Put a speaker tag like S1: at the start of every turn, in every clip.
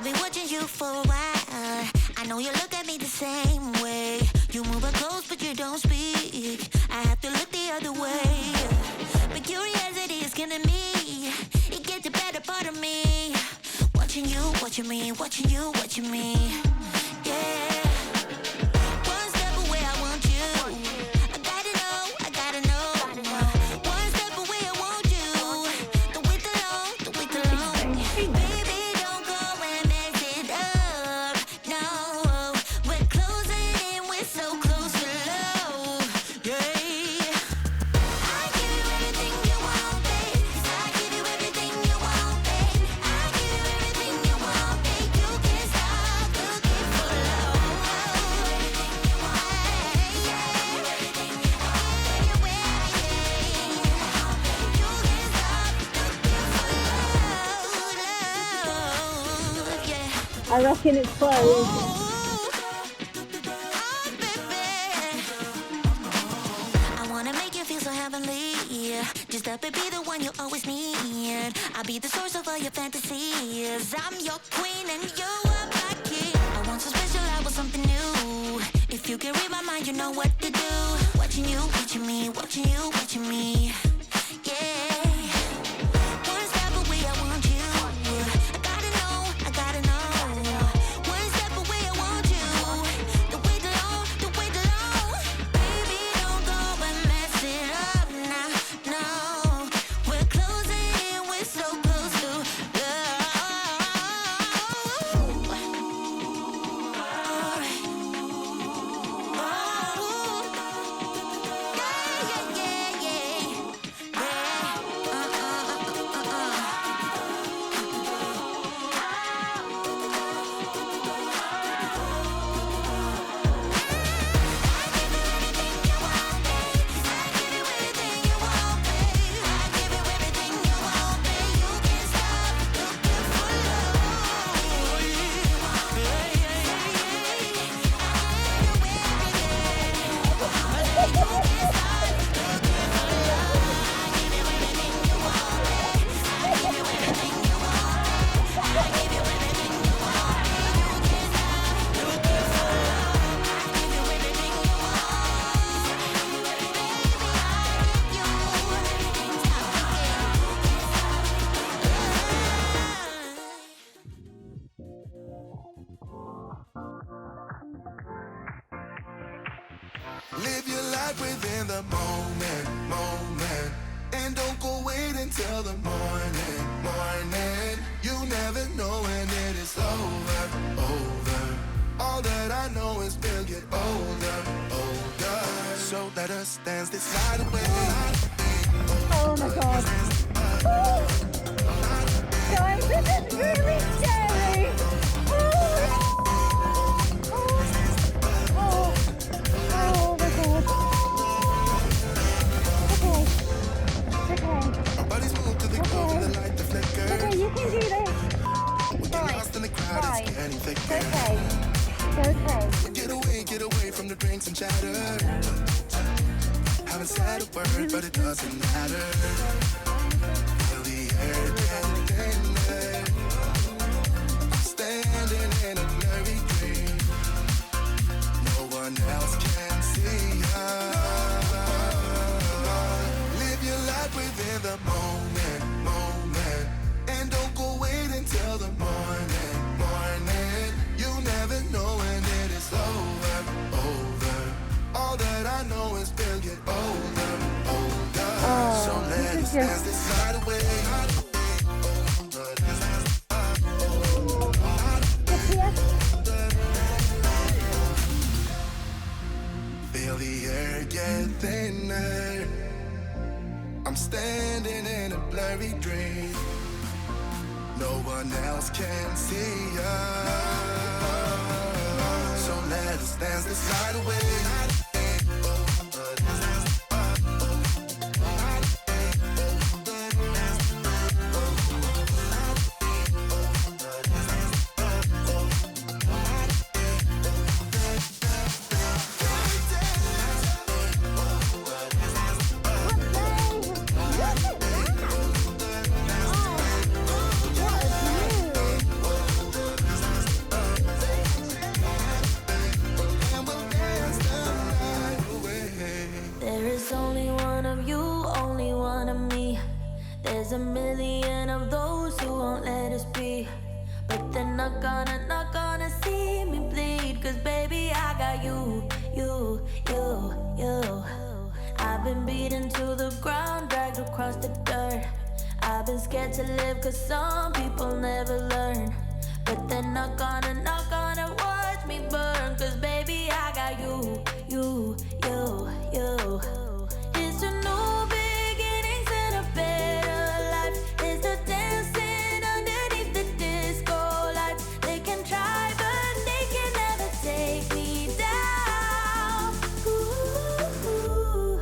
S1: I've been watching you for a while. I know you look at me the same way. You move up close but you don't speak. I have to look the other way. But curiosity is killing me. It gets the better part of me. Watching you, watching me, watching you, watching me. Yeah. One step away, I want you. I gotta know. One step away, I want you. Don't wait too long. Baby, don't go and mess it up. No, we're closing in, we're so close to love. Yeah. I give you everything you want, babe. I give you everything you want, babe. I give you everything you want, babe. You can't stop looking for love. Everything you want, yeah. Everything you want, you can't stop looking for love, yeah.
S2: I reckon it's closed.
S1: I wanna make you feel so heavenly. Just let me be the one you always need. I'll be the source of all your fantasies. I'm your queen and you are my king. I want so special, I want something new. If you can read my mind, you know what to do. Watching you, watching me, watching you, watching me. Yeah. One step away, I want you. I gotta know. One step away, I want you. Don't wait too long. Baby, don't go and mess it up now. No, we're closing in, we're so close to love.
S3: Live your life within the moment. And don't go wait until the morning. You never know when it is over. All that I know is we'll get older. So let us dance this night away.
S2: Oh my god. Guys, this is really scary. Oh my god. Okay.
S3: Our bodies move to the groove and the light the flicker.
S2: Okay, you can do this.
S3: We get lost in the crowd, it's getting thicker. Get away from the drinks and chatter. Haven't said a word, but it doesn't matter. Feel the air getting thinner. I'm standing in a blurry dream. No one else can see us. Live your life within the moment. And don't go wait until the morning. You never know when it is over. All that I know is we'll get older. So let us dance this night away. Feel the air get thinner. I'm standing in a blurry dream. No one else can see us. So let us dance this night away.
S1: across the dirt. I've been scared to live cause some people never learn. But they're not gonna watch me burn. Cause baby I got you. It's a new beginnings and a better life. It's the dancing underneath the disco lights. They can try but they can never take me down. Ooh.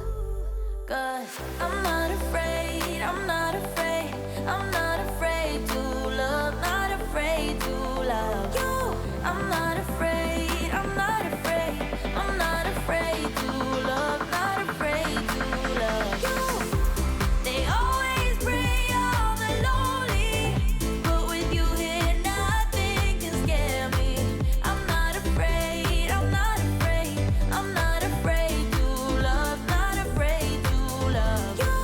S1: Cause I'm not afraid, I'm not afraid, I'm not afraid to love, not afraid to love you. I'm not afraid, I'm not afraid, I'm not afraid to love, not afraid to love you. They always pray all the lonely, but with you here nothing can scare me. I'm not afraid, I'm not afraid, I'm not afraid to love, not afraid to love you.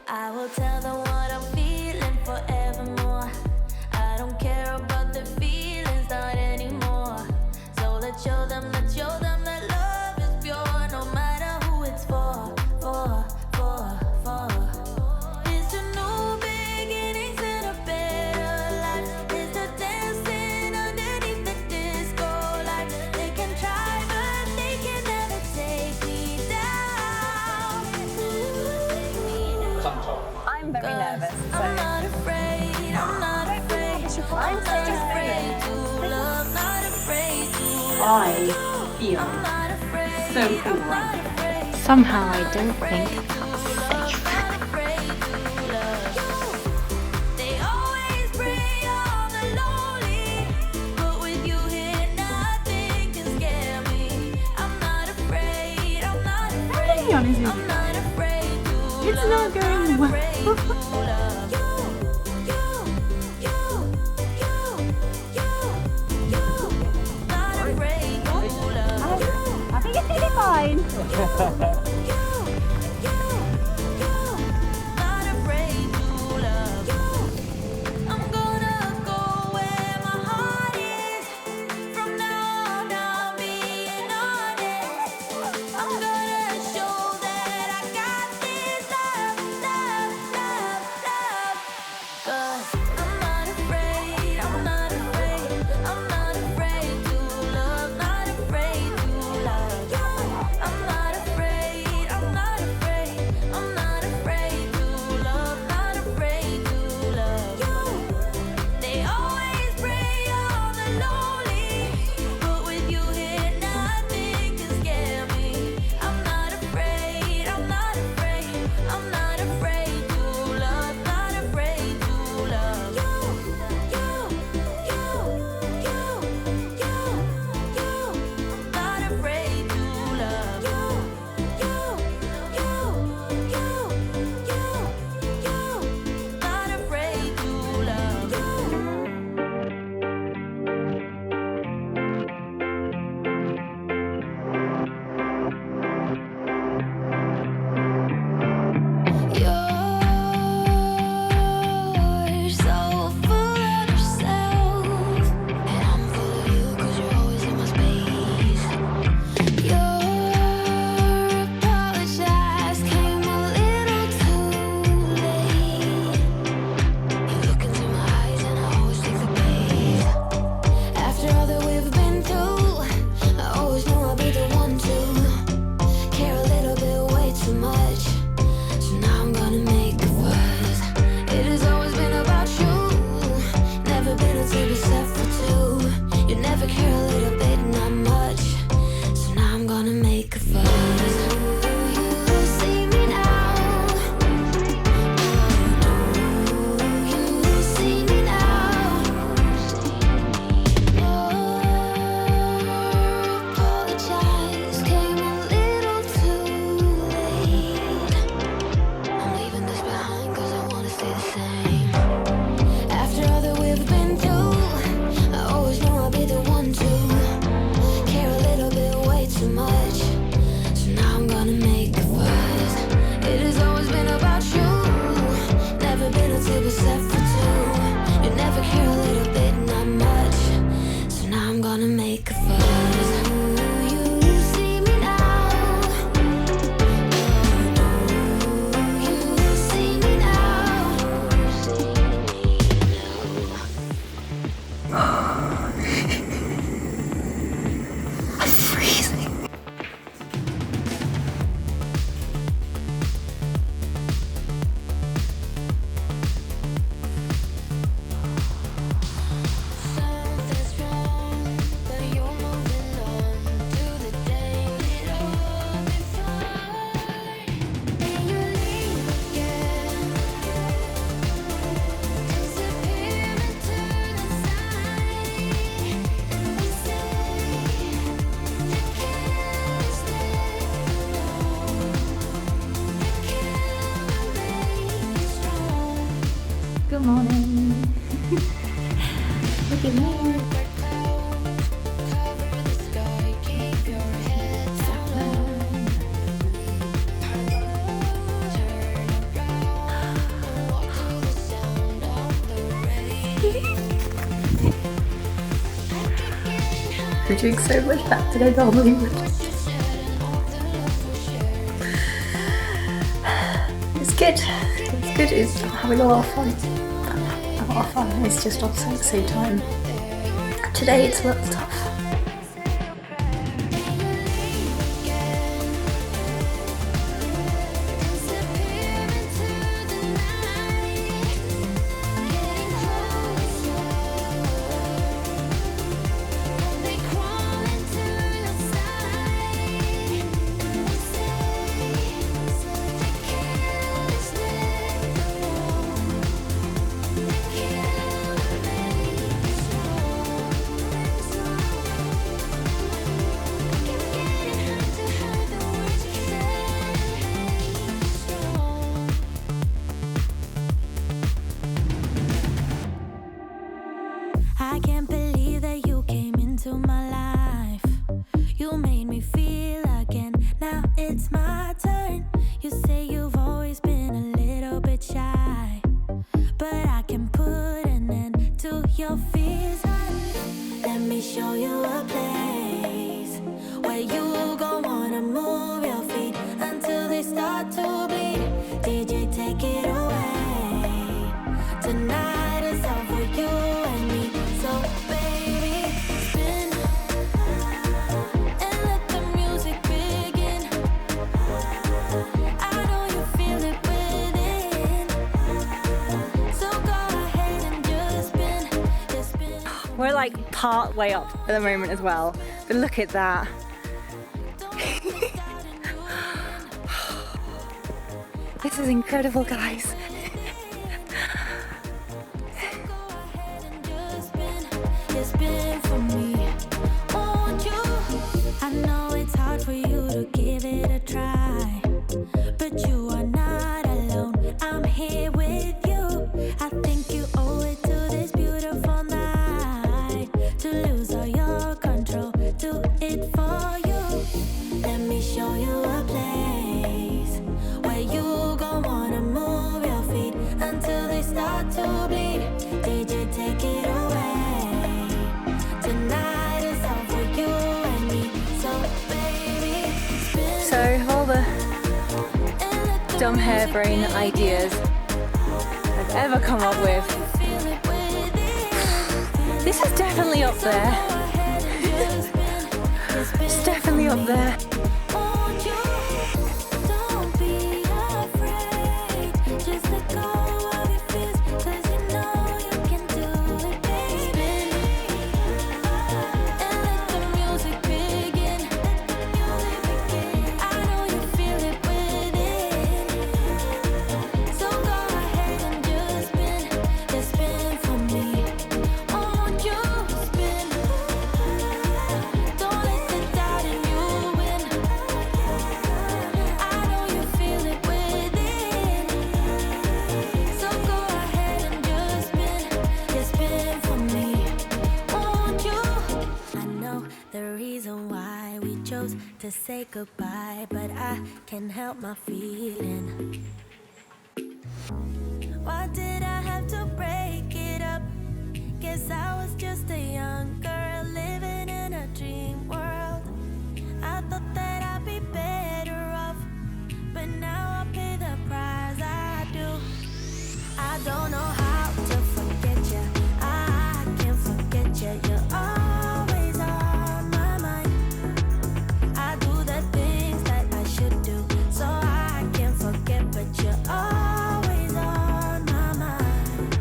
S1: I will tell them what I'm feeling forevermore. I don't care about the feelings, not anymore. So let's show them that love is pure, no matter who it's for. It's a new beginnings and a better life. It's the dancing underneath the disco lights. They can try but they can never take me down.
S2: I'm very nervous, so
S1: I'm not afraid, I'm not afraid,
S2: I'm so
S1: not afraid to love, not afraid to
S4: I
S1: love.
S4: feel
S1: I'm not afraid,
S4: so cool
S1: I'm not
S4: right
S1: afraid.
S5: Somehow I don't think that's safe.
S1: Not afraid to love you. They always pray all the lonely, but with you here nothing can scare me. I'm not afraid, I'm not afraid, I'm not afraid to love.
S4: It's not going well.
S1: Afraid to love you. Not afraid to love you.
S2: I think it's gonna be fine.
S1: Not afraid to love you. I'm gonna go where my heart is. From now on, I'm being honest. I'm gonna show that I got this love. 'Cause I'm not afraid, I'm not afraid, I'm not afraid to love, not afraid to love. I'm not afraid,
S5: Good morning. Look at me. We're doing so much better than I normally would. It's good. It's good. It's having a lot of fun. A lot of fun. It's just also at the same time. Today it's a little tough.
S1: I can't believe that you came into my life. You made me feel again. Now it's my turn. You say you've always been a little bit shy, but I can put an end to your fears. Let me show you a place where you gon' wanna move your feet until they start to bleed. DJ, take it away. Tonight is all for you and me. So baby, spin and let the music begin. I know you feel it within. So go ahead and just spin.
S2: We're like part way up at the moment as well, but look at that. This is incredible, guys.
S1: Spin for me, won't you? I know it's hard for you to give it a try, but you are not alone. I'm here with you. I think you owe it to this beautiful night to lose all your control. Do it for you. Let me show you a place where you gon' wanna move your feet until they start to bleed. DJ, take it away. Tonight is all for you and me. So baby, spin.
S2: So all the dumb harebrained ideas I've ever come up with. This is definitely up there. It's definitely up there. To say goodbye, but I can't help my feeling. Why did I have to break it up? Guess I was just a young girl living in a dream world. I thought that I'd be better off, but now I pay the price I do. I don't know how to forget you. I can't forget you. You're always on my mind. I do the things that I should do, so I can't forget, but you're always on my mind.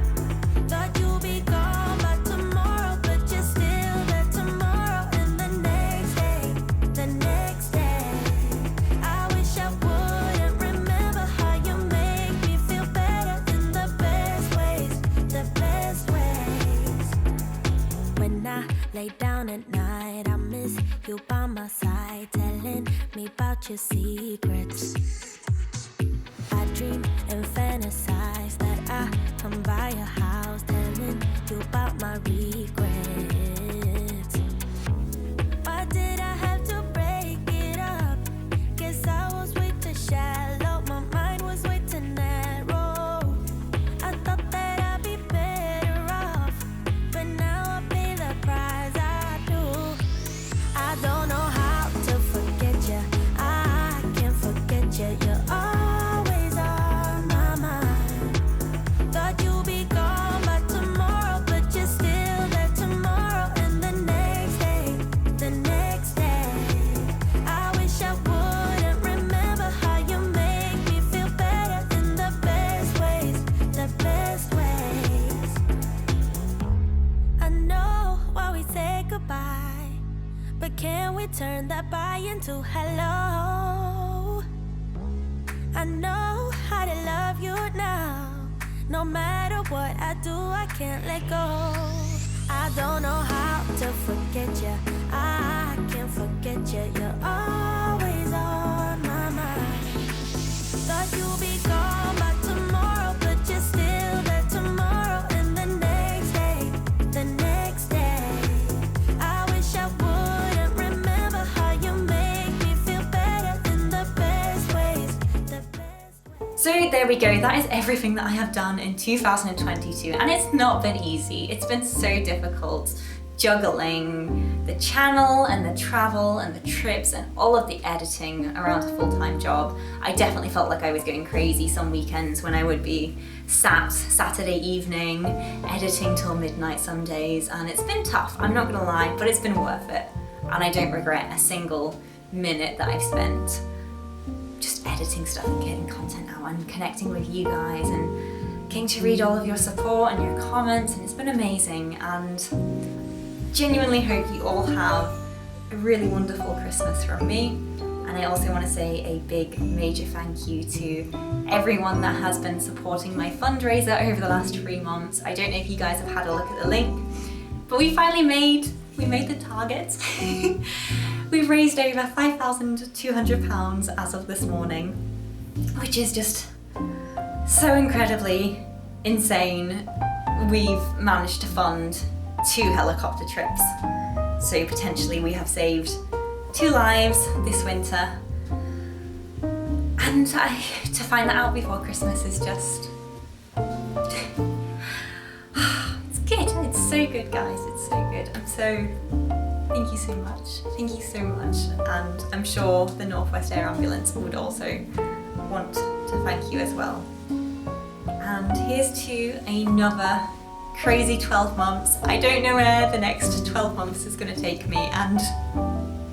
S2: Thought you'd be gone by tomorrow, but you're still there tomorrow and the next day, the next day. I wish I wouldn't remember how you make me feel better in the best ways, the best ways. When I lay down at night, I miss you by my side, telling me about your secrets. I dream and fantasize that I come by by your house, telling you about my regrets. Why did I have to break it up? Guess I was way too shallow, my mind was way too narrow. I thought that I'd be better off, but now I pay the price I do. I don't know how to forget you, I can't forget you, you're always on my mind. Thought you'd be gone by tomorrow, but you're still there tomorrow, and the next day, the next day. I wish I wouldn't remember how you make me feel better in the best ways, the best ways. I know why we say goodbye, but can we turn that bye into hello? I know how to love you now. No matter what I do, I can't let go. I don't know how to forget you, I can't forget you, you're always on my mind. Thought you'd be gone by tomorrow, but you're still there tomorrow, and the next day, the next day. I wish I wouldn't remember how you make me feel better in the best ways, the best ways.
S5: So there we go, that is everything that I have done in 2022, and it's not been easy. It's been so difficult juggling the channel and the travel and the trips and all of the editing around a full-time job. I definitely felt like I was going crazy some weekends when I would be sat Saturday evening editing till midnight some days, and it's been tough, I'm not gonna lie, but it's been worth it, and I don't regret a single minute that I've spent just editing stuff and getting content out and connecting with you guys and getting to read all of your support and your comments, and it's been amazing. And genuinely hope you all have a really wonderful Christmas from me. And I also want to say a big major thank you to everyone that has been supporting my fundraiser over the last 3 months. I don't know if you guys have had a look at the link, but we finally made the target. We've raised over £5,200 as of this morning, which is just so incredibly insane. We've managed to fund 2 helicopter trips, so potentially we have saved 2 lives this winter, and to find that out before Christmas is just it's good, it's so good guys, it's so good. Thank you so much, and I'm sure the Northwest Air Ambulance would also want to thank you as well. And here's to another crazy 12 months. I don't know where the next 12 months is going to take me, and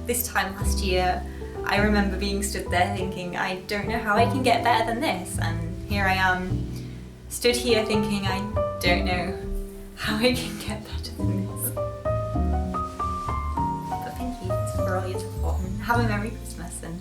S5: this time last year I remember being stood there thinking, I don't know how I can get better than this, and here I am stood here thinking, I don't know how I can get better than this. But thank you for all your support, and have a Merry Christmas, and